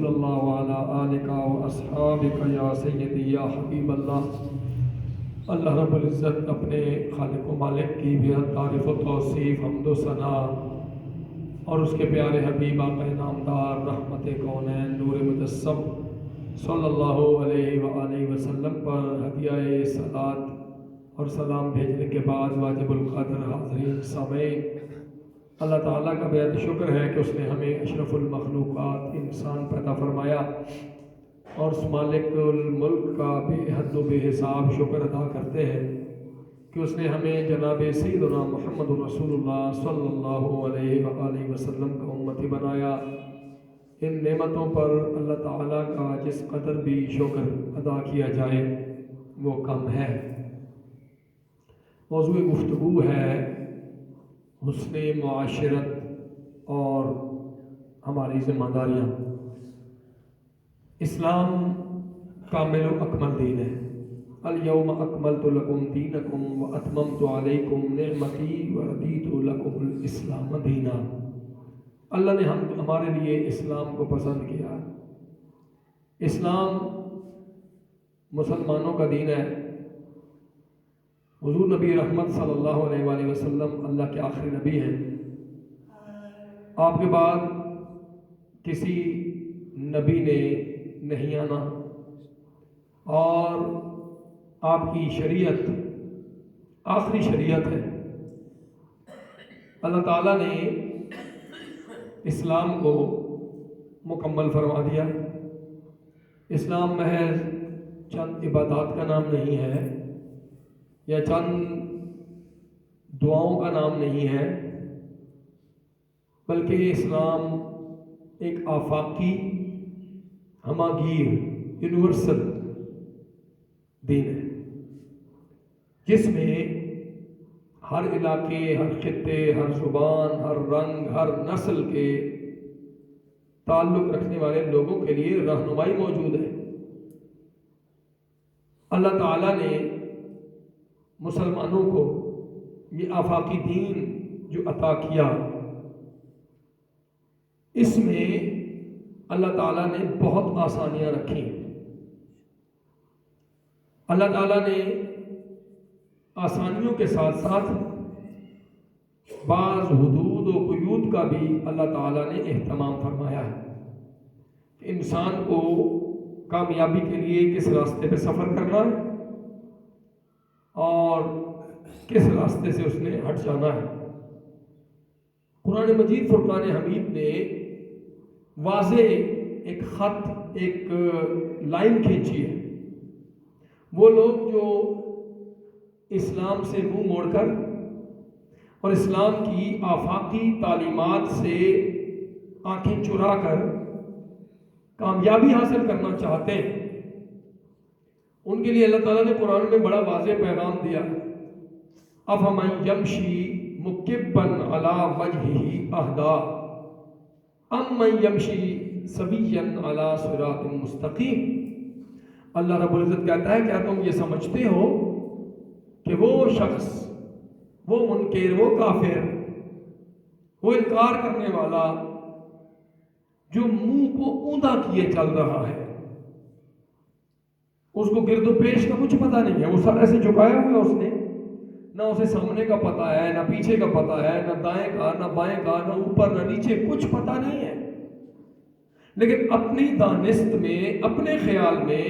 رسول اللہ وعلی آلک و اصحابک یا سیدی یا حبیب اللہ۔ اللہ رب العزت اپنے خالق و مالک کی بےحد تعریف و توصیف، حمد و ثنا اور اس کے پیارے حبیب آقا نامدار رحمت کونین نور مجسم صلی اللہ علیہ وآلہ وسلم پر ہدیہ صلوات اور سلام بھیجنے کے بعد واجب القدر حاضرین سامعین، اللہ تعالیٰ کا بے حد شکر ہے کہ اس نے ہمیں اشرف المخلوقات انسان پیدا فرمایا، اور اس مالک الملک کا بے حد و بے حساب شکر ادا کرتے ہیں کہ اس نے ہمیں جناب سیدنا محمد رسول اللہ صلی اللہ علیہ وآلہ وسلم کا امتی بنایا۔ ان نعمتوں پر اللہ تعالیٰ کا جس قدر بھی شکر ادا کیا جائے وہ کم ہے۔ موضوع گفتگو ہے حسن معاشرت اور ہماری ذمہ داریاں۔ اسلام کامل و اکمل دین ہے۔ الیوم اکملت لکم دینکم و اتممت علیکم نعمتی و رضیت لکم الاسلام دینا۔ اللہ نے ہمارے لیے اسلام کو پسند کیا۔ اسلام مسلمانوں کا دین ہے۔ حضور نبی رحمت صلی اللہ علیہ وآلہ وسلم اللہ کے آخری نبی ہیں۔ آپ کے بعد کسی نبی نے نہیں آنا، اور آپ کی شریعت آخری شریعت ہے۔ اللہ تعالیٰ نے اسلام کو مکمل فرما دیا۔ اسلام محض چند عبادات کا نام نہیں ہے، یا چند دعاؤں کا نام نہیں ہے، بلکہ اسلام ایک آفاقی، ہماگیر، یونیورسل دین ہے، جس میں ہر علاقے، ہر خطے، ہر زبان، ہر رنگ، ہر نسل کے تعلق رکھنے والے لوگوں کے لیے رہنمائی موجود ہے۔ اللہ تعالیٰ نے مسلمانوں کو یہ آفاقی دین جو عطا کیا، اس میں اللہ تعالیٰ نے بہت آسانیاں رکھی۔ اللہ تعالیٰ نے آسانیوں کے ساتھ ساتھ بعض حدود و قیود کا بھی اللہ تعالیٰ نے اہتمام فرمایا ہے کہ انسان کو کامیابی کے لیے کس راستے پہ سفر کرنا ہے اور کس راستے سے اس نے ہٹ جانا ہے۔ قرآن مجید فرقان حمید نے واضح ایک خط، ایک لائن کھینچی ہے۔ وہ لوگ جو اسلام سے منہ موڑ کر اور اسلام کی آفاقی تعلیمات سے آنکھیں چرا کر کامیابی حاصل کرنا چاہتے ہیں، ان کے لیے اللہ تعالیٰ نے قرآن میں بڑا واضح پیغام دیا۔ افمن یمشی مکبا علی وجہہ اہدی امن یمشی سویا علی صراط مستقیم۔ اللہ رب العزت کہتا ہے، کیا تم یہ سمجھتے ہو کہ وہ شخص، وہ منکر، وہ کافر، وہ انکار کرنے والا جو منہ کو اوندا کیے چل رہا ہے، اس کو گرد و پیش کا کچھ پتہ نہیں ہے، وہ سر ایسے جھکایا ہوا ہے، اس نے نہ اسے سامنے کا پتہ ہے، نہ پیچھے کا پتہ ہے، نہ دائیں کا، نہ بائیں کا، نہ اوپر نہ نیچے، کچھ پتہ نہیں ہے، لیکن اپنی دانست میں، اپنے خیال میں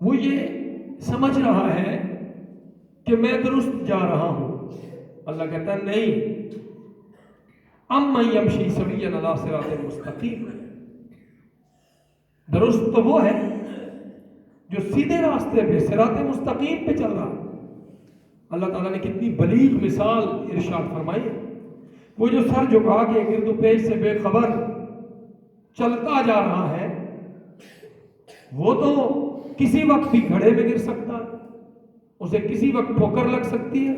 وہ یہ سمجھ رہا ہے کہ میں درست جا رہا ہوں۔ اللہ کہتا ہے نہیں، امن یمشی سویا علی صراط مستقیم، درست تو وہ ہے جو سیدھے راستے پہ، صراط مستقیم پہ چل رہا ہے۔ اللہ تعالیٰ نے کتنی بلیغ مثال ارشاد فرمائی۔ وہ جو سر جھکا کے گرد و پیش سے بے خبر چلتا جا رہا ہے، وہ تو کسی وقت بھی گھڑے میں گر سکتا ہے، اسے کسی وقت ٹھوکر لگ سکتی ہے۔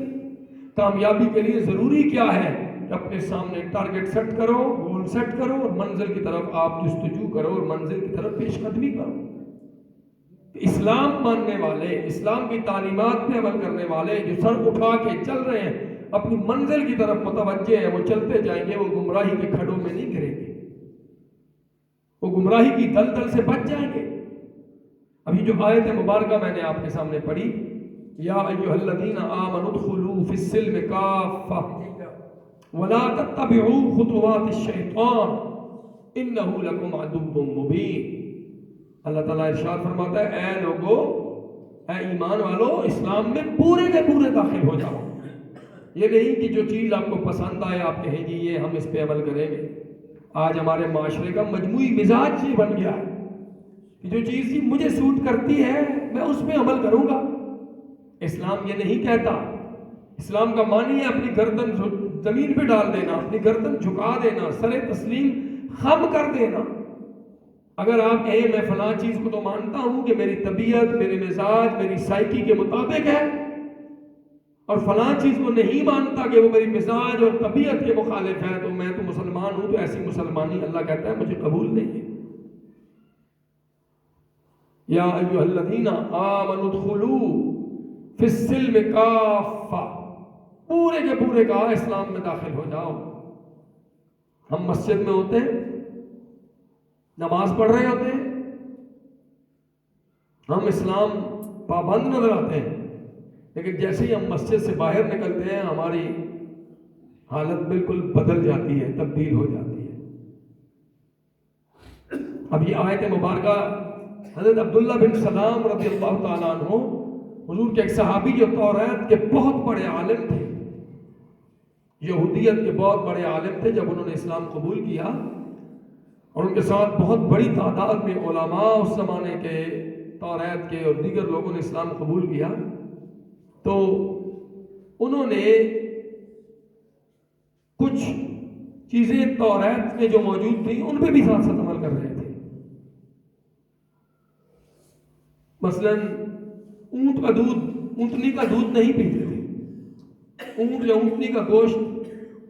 کامیابی کے لیے ضروری کیا ہے کہ اپنے سامنے ٹارگٹ سیٹ کرو، گول سیٹ کرو، اور منزل کی طرف آپ جستجو کرو، اور منزل کی طرف پیش قدمی کرو۔ اسلام ماننے والے، اسلام کی تعلیمات پہ عمل کرنے والے جو سر اٹھا کے چل رہے ہیں، اپنی منزل کی طرف متوجہ ہیں، وہ چلتے جائیں گے، وہ گمراہی کے کھڈوں میں نہیں گریں گے، وہ گمراہی کی دلدل سے بچ جائیں گے۔ ابھی جو آیت مبارکہ میں نے آپ کے سامنے پڑھی، یا ایھا الذین آمنوا ادخلوا فی السلم کافہ ولا تتبعوا خطوات الشیطان انہ لکم عدو مبین۔ اللہ تعالیٰ ارشاد فرماتا ہے، اے لوگو، اے ایمان والو، اسلام میں پورے کے پورے داخل ہو جاؤ۔ یہ نہیں کہ جو چیز آپ کو پسند آئے آپ کہیں جی یہ ہم اس پہ عمل کریں گے۔ آج ہمارے معاشرے کا مجموعی مزاج یہ بن گیا ہے کہ جو چیز جی مجھے سوٹ کرتی ہے میں اس پہ عمل کروں گا۔ اسلام یہ نہیں کہتا۔ اسلام کا معنی ہے اپنی گردن زمین پہ ڈال دینا، اپنی گردن جھکا دینا، سر تسلیم خم کر دینا۔ اگر آپ کہیں میں فلاں چیز کو تو مانتا ہوں کہ میری طبیعت، میرے مزاج، میری سائیکی کے مطابق ہے، اور فلاں چیز کو نہیں مانتا کہ وہ میری مزاج اور طبیعت کے مخالف ہے، تو میں تو مسلمان ہوں، تو ایسی مسلمانی اللہ کہتا ہے مجھے قبول نہیں ہے۔ یا ایھا الذین آمنوا ادخلوا فی السلم کافہ، پورے کے پورے کہا اسلام میں داخل ہو جاؤ۔ ہم مسجد میں ہوتے ہیں، نماز پڑھ رہے ہوتے ہیں، ہم اسلام پابند نظر آتے ہیں، لیکن جیسے ہی ہم مسجد سے باہر نکلتے ہیں ہماری حالت بالکل بدل جاتی ہے، تبدیل ہو جاتی ہے۔ اب یہ آیت مبارکہ حضرت عبداللہ بن سلام رضی اللہ تعالیٰ عنہ، حضور کے ایک صحابی جو توریت کے بہت بڑے عالم تھے، یہودیت کے بہت بڑے عالم تھے، جب انہوں نے اسلام قبول کیا اور ان کے ساتھ بہت بڑی تعداد میں علماء اس زمانے کے توریت کے اور دیگر لوگوں نے اسلام قبول کیا، تو انہوں نے کچھ چیزیں توریت میں جو موجود تھیں ان پہ بھی ساتھ ساتھ عمل کر رہے تھے۔ مثلا اونٹ کا دودھ، اونٹنی کا دودھ نہیں پیتے تھے، اونٹ یا اونٹنی کا گوشت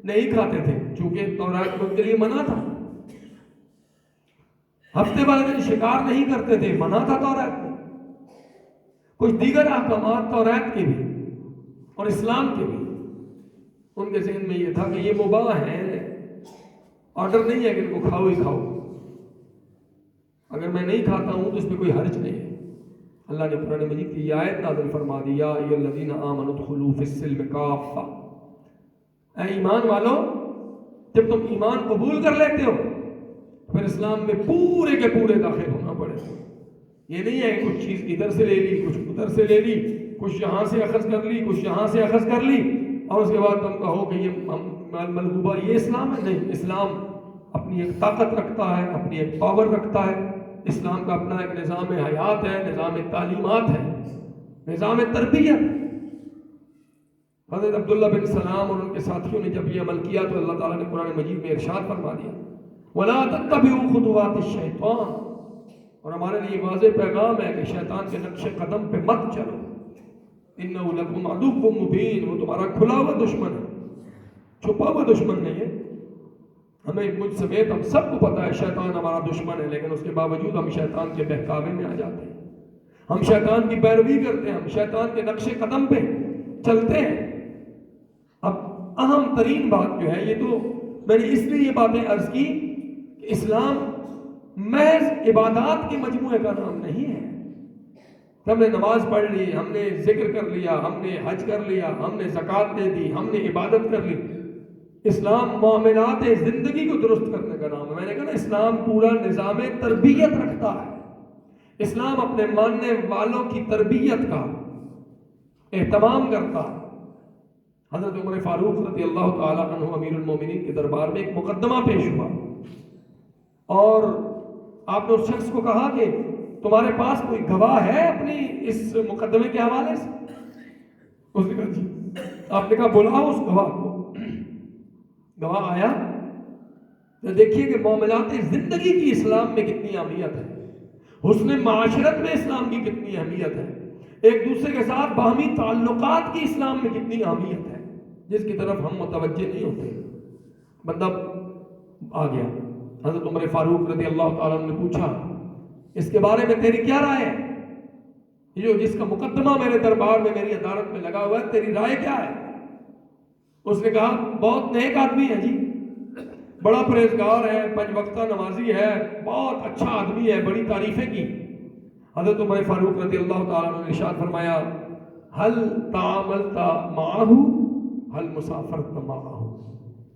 نہیں کھاتے تھے، چونکہ توریت میں ان کے لیے منع تھا۔ ہفتے والے دن شکار نہیں کرتے تھے، منع تھا توریت میں۔ کچھ دیگر احکامات توریت کے بھی اور اسلام کے بھی، ان کے ذہن میں یہ تھا کہ یہ مباح ہے، آرڈر نہیں ہے کہ ان کو کھاؤ ہی کھاؤ، اگر میں نہیں کھاتا ہوں تو اس میں کوئی حرج نہیں ہے۔ اللہ نے قرآن مجید کی یہ آیت نازل فرما دی، یا ایھا الذین آمنوا ادخلوا فی السلم کافہ، اے ایمان والو، جب تم ایمان قبول کر لیتے ہو پھر اسلام میں پورے کے پورے داخل ہونا پڑے گا۔ یہ نہیں ہے کہ کچھ چیز ادھر سے لے لی، کچھ ادھر سے لے لی، کچھ یہاں سے اخذ کر لی، کچھ یہاں سے اخذ کر لی، اور اس کے بعد تم کہو کہ یہ ملغوبہ، یہ اسلام ہے۔ نہیں، اسلام اپنی ایک طاقت رکھتا ہے، اپنی ایک پاور رکھتا ہے۔ اسلام کا اپنا ایک نظام حیات ہے، نظام تعلیمات ہے، نظام تربیت۔ حضرت عبداللہ بن سلام اور ان کے ساتھیوں نے جب یہ عمل کیا تو اللہ تعالیٰ نے قرآن مجید میں ارشاد فرما دیا، وَلَا تَتَّبِعُوا خُطُوَاتِ الشَّيْطَانِ، اور ہمارے لیے واضح پیغام ہے کہ شیطان کے نقش قدم پہ مت چلو، إِنَّهُ لَكُمْ عَدُوٌّ مُبِينٌ، وہ تمہارا کھلا ہوا دشمن ہے، چھپا ہوا دشمن نہیں ہے۔ ہمیں مجھ سمیت ہم سب کو پتا ہے شیطان ہمارا دشمن ہے، لیکن اس کے باوجود ہم شیطان کے بہکاوے میں آ جاتے ہیں، ہم شیطان کی پیروی کرتے ہیں، ہم شیطان کے نقش قدم پہ چلتے ہیں۔ اب اہم ترین بات جو ہے، یہ تو میں نے اس لیے یہ باتیں عرض کی کہ اسلام محض عبادات کے مجموعے کا نام نہیں ہے۔ ہم نے نماز پڑھ لی، ہم نے ذکر کر لیا، ہم نے حج کر لیا، ہم نے زکوٰۃ دے دی، ہم نے عبادت کر لی، اسلام معاملات زندگی کو درست کرنے کا نام ہے۔ میں نے کہا نا، اسلام پورا نظام تربیت رکھتا ہے۔ اسلام اپنے ماننے والوں کی تربیت کا اہتمام کرتا ہے۔ حضرت عمر فاروق رضی اللہ تعالی عنہ امیر المومنین کے دربار میں ایک مقدمہ پیش ہوا، اور آپ نے اس شخص کو کہا کہ تمہارے پاس کوئی گواہ ہے اپنی اس مقدمے کے حوالے سے؟ اس نے کہا جی۔ آپ نے کہا بلاؤ اس گواہ کو۔ گواہ آیا تو دیکھیے کہ معاملات زندگی کی اسلام میں کتنی اہمیت ہے، حسن معاشرت میں اسلام کی کتنی اہمیت ہے، ایک دوسرے کے ساتھ باہمی تعلقات کی اسلام میں کتنی اہمیت ہے، جس کی طرف ہم متوجہ نہیں ہوتے۔ بندہ آ گیا، حضرت عمر فاروق رضی اللہ تعالیٰ عنہ نے پوچھا، اس کے بارے میں تیری کیا رائے ہے؟ یہ جو جس کا مقدمہ میرے دربار میں میری عدالت میں لگا ہوا ہے، تیری رائے کیا ہے؟ اس نے کہا بہت نیک آدمی ہے جی، بڑا پرہیزگار ہے، 5 وقتہ نمازی ہے، بہت اچھا آدمی ہے، بڑی تعریفیں کی۔ حضرت عمر فاروق رضی اللہ تعالیٰ عنہ نے ارشاد فرمایا حل تعاملت معه حل مسافرت معه،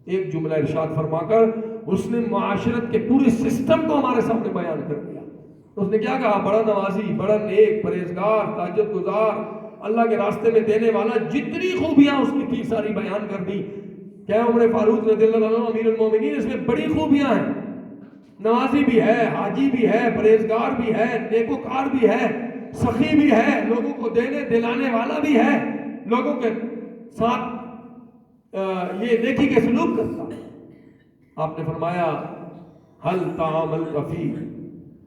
ایک جملہ ارشاد فرما کر اس نے معاشرت کے پورے سسٹم کو ہمارے سامنے بیان کر دیا۔ اس نے کیا کہا؟ بڑا نمازی، بڑا نیک، پرہیزگار، تہجد گزار، اللہ کے راستے میں دینے والا، جتنی خوبیاں اس کی تھی ساری بیان کر دی۔ کیا عمر فاروق رضی اللہ عنہ امیر المومنین، اس میں بڑی خوبیاں ہیں، نمازی بھی ہے، حاجی بھی ہے، پرہیزگار بھی ہے، نیکوکار بھی ہے، سخی بھی ہے، لوگوں کو دینے دلانے والا بھی ہے، لوگوں کے ساتھ یہ نیکی کے سلوک کرتا ہے۔ آپ نے فرمایا حل تعاملت فی،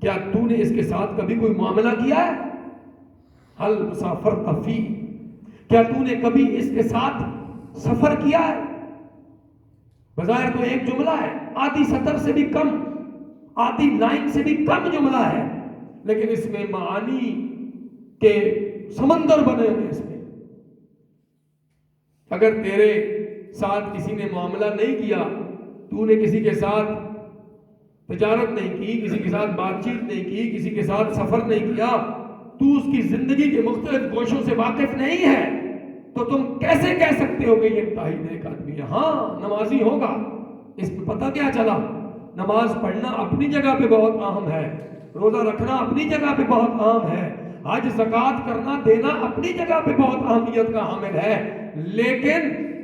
کیا تو نے اس کے ساتھ کبھی کوئی معاملہ کیا ہے؟ حل مسافرت فی، کیا تو نے کبھی اس کے ساتھ سفر کیا ہے؟ بظاہر تو ایک جملہ ہے، آدھی سطر سے بھی کم، آدھی لائن سے بھی کم جملہ ہے، لیکن اس میں معانی کے سمندر بنے ہوئے۔ اس میں اگر تیرے ساتھ کسی نے معاملہ نہیں کیا، تو نے کسی کے ساتھ تجارت نہیں کی، کسی کے ساتھ بات چیت نہیں کی، کسی کے ساتھ سفر نہیں کیا، تو اس کی زندگی کے مختلف گوشوں سے واقف نہیں ہے، تو تم کیسے کہہ سکتے ہو کہ یہ انتہائی نیک آدمی ہے؟ ہاں نمازی ہوگا، اس میں پتہ کیا چلا؟ نماز پڑھنا اپنی جگہ پہ بہت اہم ہے، روزہ رکھنا اپنی جگہ پہ بہت اہم ہے، حج زکوٰۃ کرنا دینا اپنی جگہ پہ بہت اہمیت کا حامل ہے، لیکن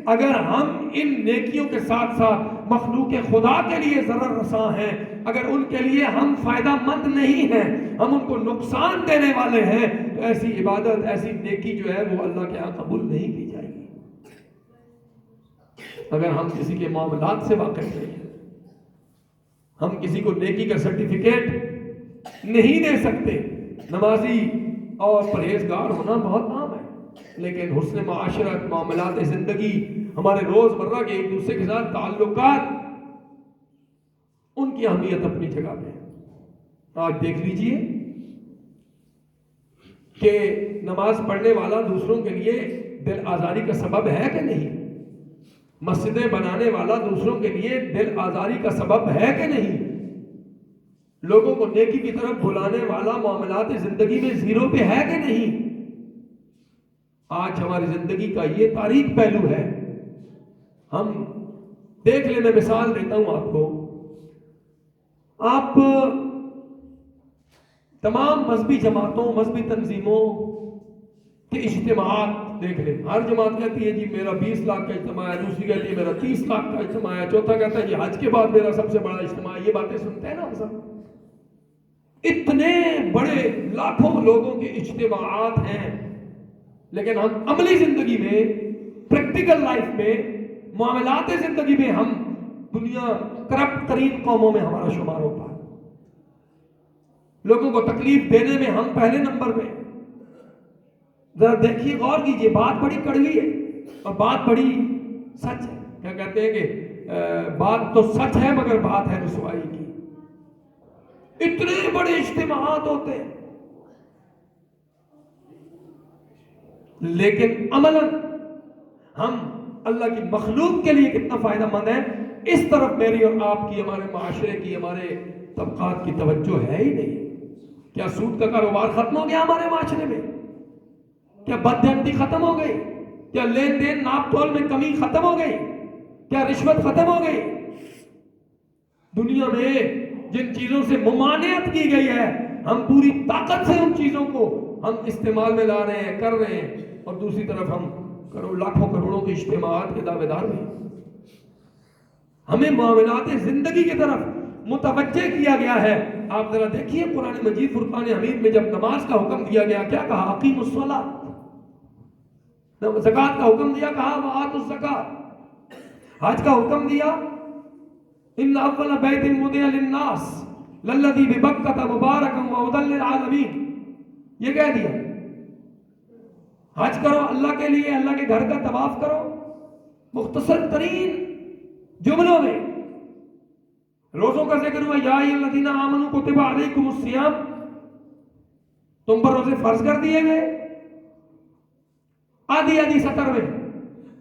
اگر ہم ان نیکیوں کے ساتھ ساتھ مخلوق خدا کے لیے ضرر رساں ہیں، اگر ان کے لیے ہم فائدہ مند نہیں ہیں، ہم ان کو نقصان دینے والے ہیں، تو ایسی عبادت، ایسی نیکی جو ہے وہ اللہ کے یہاں قبول نہیں کی جائے گی۔ اگر ہم کسی کے معاملات سے واقف نہیں ہیں، ہم کسی کو نیکی کا سرٹیفکیٹ نہیں دے سکتے۔ نمازی اور پرہیزگار ہونا بہت عام ہے، لیکن حسن معاشرت، معاملات زندگی، ہمارے روز مرہ کے ایک دوسرے کے ساتھ تعلقات، ان کی اہمیت اپنی جگہ پہ ہے۔ آج دیکھ لیجئے کہ نماز پڑھنے والا دوسروں کے لیے دل آزاری کا سبب ہے کہ نہیں؟ مسجدیں بنانے والا دوسروں کے لیے دل آزاری کا سبب ہے کہ نہیں؟ لوگوں کو نیکی کی طرف بلانے والا معاملات زندگی میں زیرو پہ ہے کہ نہیں؟ آج ہماری زندگی کا یہ تاریک پہلو ہے۔ ہم دیکھ لیں، میں مثال دیتا ہوں آپ کو، آپ تمام مذہبی جماعتوں، مذہبی تنظیموں کے اجتماعات دیکھ لیں، ہر جماعت کہتی ہے جی میرا 20 لاکھ کا اجتماع ہے، دوسری کہتی ہے میرا 30 لاکھ کا اجتماع ہے، چوتھا کہتا ہے جی حج کے بعد میرا سب سے بڑا اجتماع ہے۔ یہ باتیں سنتے ہیں نا ہم سب، اتنے بڑے لاکھوں لوگوں کے اجتماعات ہیں، لیکن ہم عملی زندگی میں، پریکٹیکل لائف میں، معاملات زندگی میں ہم دنیا کرپٹ ترین قوموں میں ہمارا شمار ہوتا ہے۔ لوگوں کو تکلیف دینے میں ہم پہلے نمبر پہ۔ ذرا دیکھیے، غور کیجیے، بات بڑی کڑوی ہے اور بات بڑی سچ ہے۔ کیا کہتے ہیں کہ بات تو سچ ہے مگر بات ہے رسوائی کی۔ اتنے بڑے اجتماعات ہوتے ہیں، لیکن عملاً ہم اللہ کی مخلوق کے لیے کتنا فائدہ مند ہے، اس طرف میری اور آپ کی، ہمارے معاشرے کی، ہمارے طبقات کی توجہ ہے ہی نہیں۔ کیا سود کا کاروبار ختم ہو گیا ہمارے معاشرے میں؟ کیا بددہنتی ختم ہو گئی؟ کیا لین دین ناپ تول میں کمی ختم ہو گئی؟ کیا رشوت ختم ہو گئی؟ دنیا میں جن چیزوں سے ممانعت کی گئی ہے، ہم پوری طاقت سے ان چیزوں کو ہم استعمال میں لا رہے ہیں، کر رہے ہیں، اور دوسری طرف ہم لاکھوں کروڑوں کے اجتماعات کے دعوے دار بھی۔ ہمیں معاملات زندگی کی طرف متوجہ کیا گیا ہے۔ آپ ذرا دیکھیے قرآن مجید فرقان حمید میں جب نماز کا حکم دیا گیا، کیا کہا؟ اقیموا الصلاۃ۔ زکوٰۃ کا حکم دیا، کہا وآتوا الزکاۃ۔ حج کا حکم دیا، ان اول بیت وضع للناس للذی ببکۃ مبارکا وہدی للعالمین، یہ کہہ دیا۔ حج کرو اللہ کے لیے، اللہ کے گھر کا طواف کرو، مختصر ترین جملوں میں۔ روزوں کا ذکر ہوا، یا ایھا الذین آمنوا کتب علیکم الصیام، تم پر روزے فرض کر دیے گئے۔ آدھی آدھی سطر میں،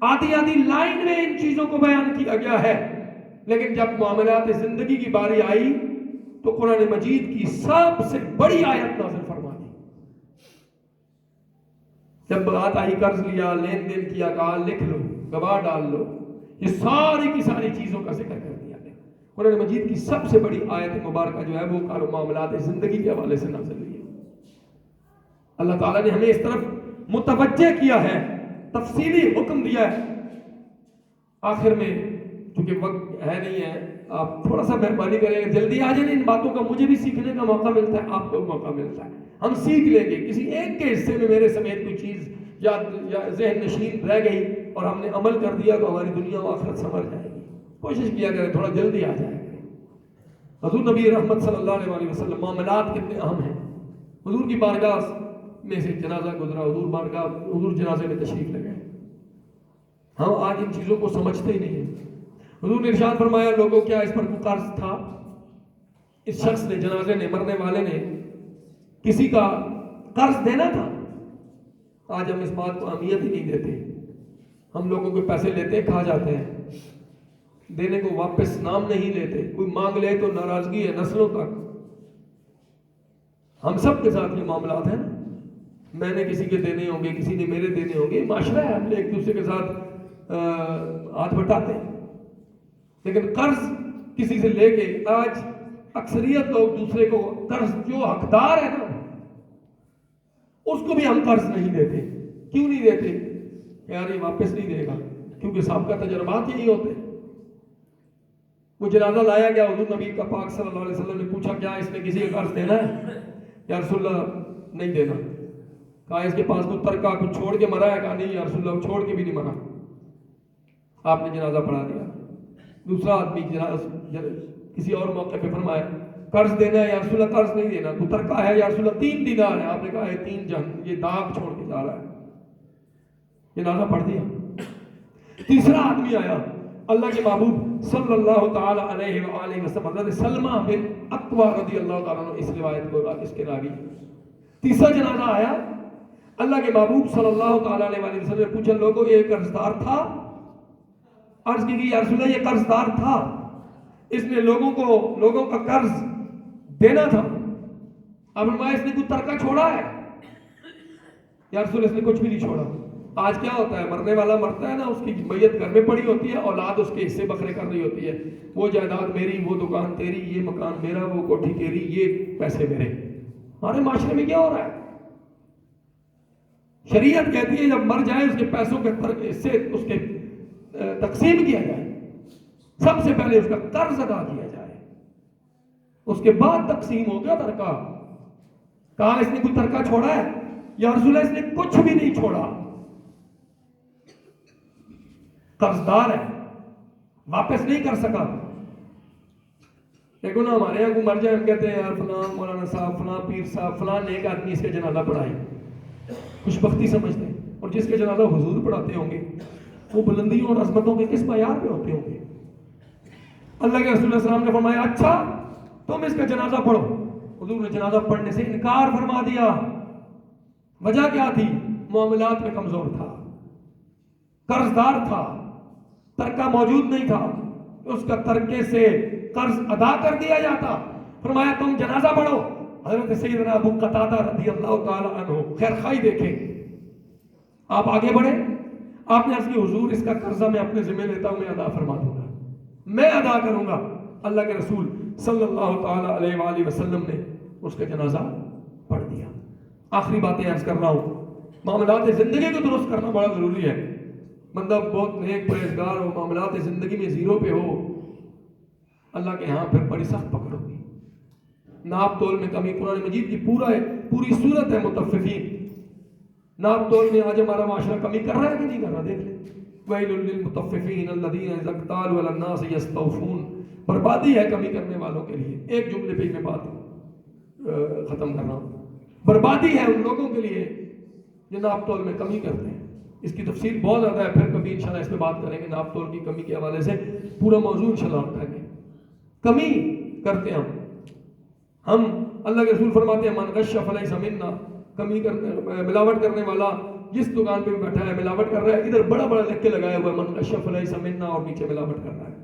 آدھی آدھی لائن میں ان چیزوں کو بیان کیا گیا ہے، لیکن جب معاملات زندگی کی باری آئی تو قرآن مجید کی سب سے بڑی آیت نازل فرما دی. جب بات آئی قرض لیا، لین دین کیا، کہا لکھ لو، گواہ ڈال لو، یہ ساری کی ساری چیزوں کا ذکر کر دیا گیا. قرآن مجید کی سب سے بڑی آیت مبارکہ جو ہے وہ معاملات زندگی کے حوالے سے نازل ہوئی ہے. اللہ تعالیٰ نے ہمیں اس طرف متوجہ کیا ہے، تفصیلی حکم دیا ہے. آخر میں چونکہ وقت ہے نہیں ہے، آپ تھوڑا سا مہربانی کریں گے، جلدی آ جائیں. ان باتوں کا مجھے بھی سیکھنے کا موقع ملتا ہے، آپ کو موقع ملتا ہے. ہم سیکھ لیں گے. کسی ایک کے حصے میں میرے سمیت کوئی چیز یا ذہن نشین رہ گئی اور ہم نے عمل کر دیا تو ہماری دنیا و آخرت سنور جائے گی. کوشش کیا کریں تھوڑا جلدی آ جائے. حضور نبی رحمت صلی اللہ علیہ وسلم، معاملات کتنے اہم ہیں. حضور کی بارگاہ میں سے جنازہ گزرا، حضور جنازے میں تشریف لے گئے. ہم آج ان چیزوں کو سمجھتے ہی نہیں ہیں. حضور نے ارشاد فرمایا، لوگوں کیا اس پر کوئی قرض تھا؟ اس شخص نے، جنازے نے، مرنے والے نے کسی کا قرض دینا تھا. آج ہم اس بات کو اہمیت ہی نہیں دیتے. ہم لوگوں کے پیسے لیتے کھا جاتے ہیں، دینے کو واپس نام نہیں لیتے. کوئی مانگ لے تو ناراضگی ہے نسلوں تک. ہم سب کے ساتھ یہ معاملات ہیں نا. میں نے کسی کے دینے ہوں گے، کسی نے میرے دینے ہوں گے. معاشرہ ہے، ہم ایک دوسرے کے ساتھ ہاتھ بٹاتے ہیں. لیکن قرض کسی سے لے کے آج اکثریت لوگ دوسرے کو قرض، جو حقدار ہے نا اس کو بھی ہم قرض نہیں دیتے. کیوں نہیں دیتے؟ یار یہ واپس نہیں دے گا، کیونکہ سابقہ تجربات یہی ہوتے. وہ جنازہ لایا گیا، حضور نبی کا پاک صلی اللہ علیہ وسلم نے پوچھا کیا اس نے کسی کا قرض دینا ہے؟ یا رسول اللہ نہیں دینا. کہا اس کے پاس کچھ ترکہ کچھ چھوڑ کے مرا ہے؟ کہا نہیں یا رسول اللہ چھوڑ کے بھی نہیں مرا. آپ نے جنازہ پڑھا دیا. دوسرا آدمی کسی اور موقع پہ فرمایا قرض دینا ہے یا رسول اللہ قرض نہیں دینا. کوئی ترکہ ہے یا رسول اللہ 3 دینار ہے. آپ نے کہا ہے 3 جنگ، یہ داغ چھوڑ کے جا رہا ہے. جنازہ پڑھ دیا. تیسرا آدمی آیا، اللہ کے محبوب صلی اللہ تعالی علیہ وآلہ وسلم، حضرت سلمہ بن اکوع رضی اللہ تعالیٰ عنہ اس روایت کو اس کے راوی. تیسرا جنازہ آیا، اللہ کے محبوب صلی اللہ تعالی علیہ وآلہ وسلم نے پوچھا لوگوں یہ قرض دار تھا؟ عرض کی گئی یا رسول اللہ یہ قرض دار تھا، اس نے لوگوں کا قرض دینا تھا. اب فرمایا اس نے کوئی ترکہ چھوڑا ہے؟ یا رسول اللہ اس نے کچھ بھی نہیں چھوڑا. آج کیا ہوتا ہے، مرنے والا مرتا ہے نا، اس کی میت گھر میں پڑی ہوتی ہے، اولاد اس کے حصے بکھرے کر رہی ہوتی ہے. وہ جائیداد میری، وہ دکان تیری، یہ مکان میرا، وہ کوٹھی تیری، یہ پیسے میرے. ہمارے معاشرے میں کیا ہو رہا ہے؟ شریعت کہتی ہے جب مر جائے اس کے پیسوں کے حصے اس کے تقسیم کیا جائے. سب سے پہلے اس کا قرض ادا کیا جائے، اس کے بعد تقسیم ہو گیا ترکہ. کہا اس نے کوئی ترکہ چھوڑا ہے؟ یا رسول اللہ اس نے کچھ بھی نہیں چھوڑا. قرض دار ہے، واپس نہیں کر سکا. دیکھو نا ہمارے یہاں کو مر جائے ہم کہتے ہیں یار فلاں مولانا صاحب، فلاں پیر صاحب، فلاں نیک آدمی اس کے جنازہ پڑھائے، خوش بختی سمجھتے ہیں. اور جس کے جنازہ حضور پڑھاتے ہوں گے وہ بلندیوں اور عظمتوں کے کس معیار پہ ہوتے ہوں گے. اللہ کے رسول اللہ علیہ وسلم نے فرمایا اچھا تم اس کا جنازہ پڑھو. حضور نے جنازہ پڑھنے سے انکار فرما دیا. وجہ کیا تھی؟ معاملات میں کمزور تھا، قرض دار تھا، ترکہ موجود نہیں تھا. اس کا ترکے سے قرض ادا کر دیا جاتا. فرمایا تم جنازہ پڑھو. حضرت سیدنا ابو قتادہ رضی اللہ تعالی عنہ خیر خواہی دیکھیں، آپ آگے بڑھے. آپ نے عرض کی حضور اس کا قرضہ میں اپنے ذمہ لیتا ہوں، میں ادا فرما دوں گا، میں ادا کروں گا. اللہ کے رسول صلی اللہ تعالی علیہ وآلہ وسلم نے اس کا جنازہ پڑھ دیا. آخری باتیں عرض کر رہا ہوں، معاملات زندگی کو درست کرنا بڑا ضروری ہے. بندہ بہت نیک پرہیزگار ہو، معاملات زندگی میں زیرو پہ ہو، اللہ کے ہاں پھر بڑی سخت پکڑ ہوگی. ناپ تول میں کمی، قرآن مجید کی پوری صورت ہے مطففین. ناپ تول میں آج ہمارا معاشرہ کمی کر رہا ہے کہ نہیں کر رہا؟ دیکھ لیں. وَيْلٌ لِّلْمُطَفِّفِينَ الَّذِينَ إِذَا اكْتَالُوا عَلَى النَّاسِ يَسْتَوْفُونَ. بربادی ہے کمی کرنے والوں کے لیے. ایک جملے پہ میں بات ختم کر رہا ہوں. بربادی ہے ان لوگوں کے لیے جو ناپ تول میں کمی کرتے ہیں. اس کی تفصیل بہت زیادہ ہے، پھر کبھی انشاءاللہ اس پہ بات کریں گے. ناپ تول کی کمی کے حوالے سے پورا موضوع انشاءاللہ اٹھائیں گے. کمی کرتے ہیں ہم. اللہ کے رسول فرماتے ہیں من غش فلیس منا. کمی کرنے، ملاوٹ کرنے والا جس دکان پہ بیٹھا ہے ملاوٹ کر رہا ہے، ادھر بڑا بڑا لکھ کے لگایا ہوا ہے من غش فلیس منا اور نیچے ملاوٹ کر رہا ہے.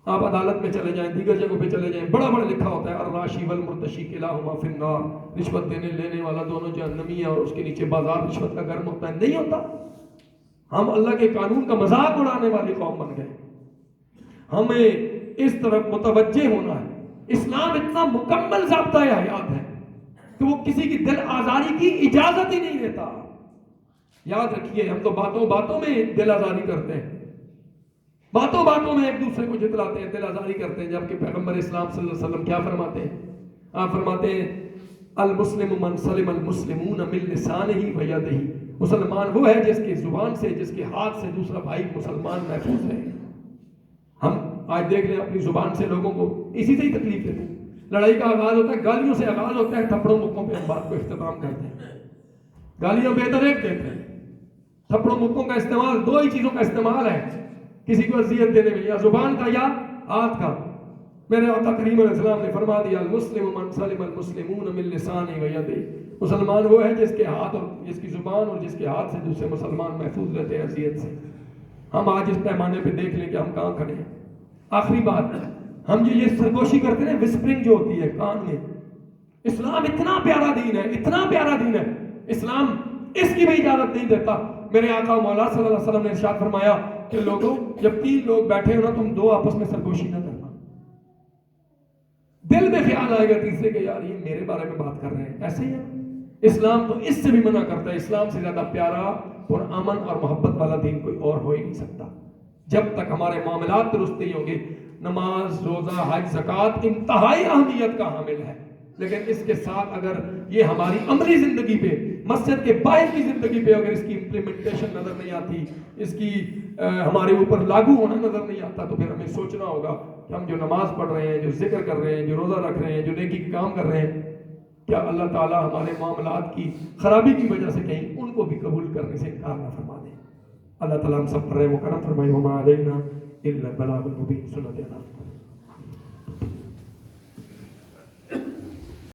آپ عدالت میں چلے جائیں، دیگر جگہوں پہ چلے جائیں، بڑا بڑا لکھا ہوتا ہے الراشی والمرتشی کلاہما فی النار، رشوت دینے لینے والا دونوں جہنمی ہے، اور اس کے نیچے بازار رشوت کا گرم ہوتا ہے. نہیں ہوتا. ہم اللہ کے قانون کا مذاق اڑانے والی قوم بن گئے. ہمیں اس طرف متوجہ ہونا ہے. اسلام اتنا مکمل ضابطہ حیات ہے کہ وہ کسی کی دل آزاری کی اجازت ہی نہیں دیتا. یاد رکھیے، ہم تو باتوں باتوں میں دل آزاری کرتے ہیں، باتوں باتوں میں ایک دوسرے کو جتلاتے ہیں، دل آزاری کرتے ہیں، جبکہ پیغمبر اسلام صلی اللہ علیہ وسلم کیا فرماتے ہیں؟ آپ فرماتے ہیں المسلم من سلم المسلمون من لسانہ و یدہ، مسلمان وہ ہے جس کی زبان سے، جس کے ہاتھ سے دوسرا بھائی مسلمان محفوظ رہے. ہم آج دیکھ رہے ہیں اپنی زبان سے لوگوں کو اسی سے ہی تکلیف دیتے ہیں. لڑائی کا آغاز ہوتا ہے، گالیوں سے آغاز ہوتا ہے، تھپڑوں مکوں پہ ہم بات کو اختتام کرتے ہیں. گالیاں بہتر ایک دیتے ہیں، تھپڑوں مکوں کا استعمال، دو ہی چیزوں کا استعمال ہے کسی کو اذیت دینے میں، یا زبان کا یا ہاتھ کا. میرے آقا کریم علیہ السلام نے فرما دیا المسلم من سلم المسلمون من لسانہ و یدہ، مسلمان وہ ہے جس کے ہاتھ اور جس کی زبان اور جس کے ہاتھ سے دوسرے مسلمان محفوظ رہتے ہیں اذیت سے. ہم آج اس پیمانے پہ دیکھ لیں کہ ہم کہاں کھڑے ہیں. آخری بات، ہم جو یہ سرگوشی کرتے ہیں وسپرنگ جو ہوتی ہے کان میں، اسلام اتنا پیارا دین ہے، اتنا پیارا دین ہے، اسلام اس کی بھی اجازت نہیں دیتا. میرے آقا مولا صلی اللہ علیہ وسلم نے ارشاد فرمایا کہ لوگوں جب 3 لوگ بیٹھے ہو نا، تم 2 آپس میں سرگوشی نہ کرنا. دل میں خیال آئے گا تیسرے کہ یار یہ میرے بارے میں بات کر رہے ہیں، ایسے ہی ہے. اسلام تو اس سے بھی منع کرتا ہے. اسلام سے زیادہ پیارا اور امن اور محبت والا دین کوئی اور ہو ہی نہیں سکتا. جب تک ہمارے معاملات درست نہیں ہوں گے، نماز، روزہ، حج، زکوٰۃ انتہائی اہمیت کا حامل ہے، لیکن اس کے ساتھ اگر یہ ہماری عملی زندگی پہ، مسجد کے باہر کی زندگی پہ اگر اس کی امپلیمنٹیشن نظر نہیں آتی، اس کی ہمارے اوپر لاگو ہونا نظر نہیں آتا، تو پھر ہمیں سوچنا ہوگا کہ ہم جو نماز پڑھ رہے ہیں، جو ذکر کر رہے ہیں، جو روزہ رکھ رہے ہیں، جو نیکی کے کام کر رہے ہیں، کیا اللہ تعالیٰ ہمارے معاملات کی خرابی کی وجہ سے کہیں ان کو بھی قبول کرنے سے انکار نہ فرما دے. اللہ تعالیٰ ہم سب پر رحم و کرم فرمائے. وما علینا الا البلاغ المبین. سنت اللہ.